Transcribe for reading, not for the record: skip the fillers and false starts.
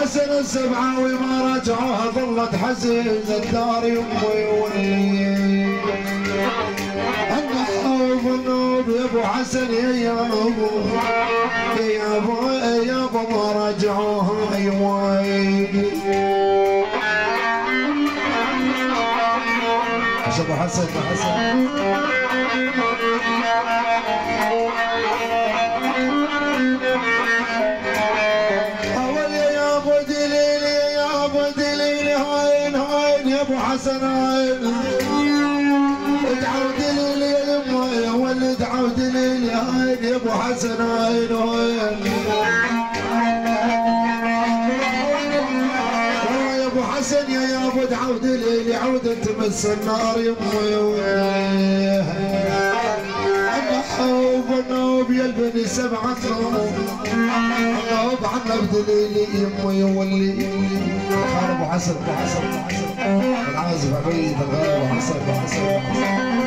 حسن السبعاوي ما رجعوها ظلت حزين الدار يمي واللي انا خوف النوب يا ابو حسن يا ابو يا ابو يا ابو ما رجعوها يمي ابو حسن اول يا ابو دليل يا ابو دليل هاين يا ابو حسن هاين ادعوا دليل يا يمه يا ولد ادعوا دليل هاين يا ابو حسن هاين يا ابو حسن يا ابو ادعوا دليل عود تمس النار يمه حوب النوب يا البني سبعة نوب النوب عنا بدليلي يمي يولي خال ابو حسن العازف عبيد الغالي ابو حسن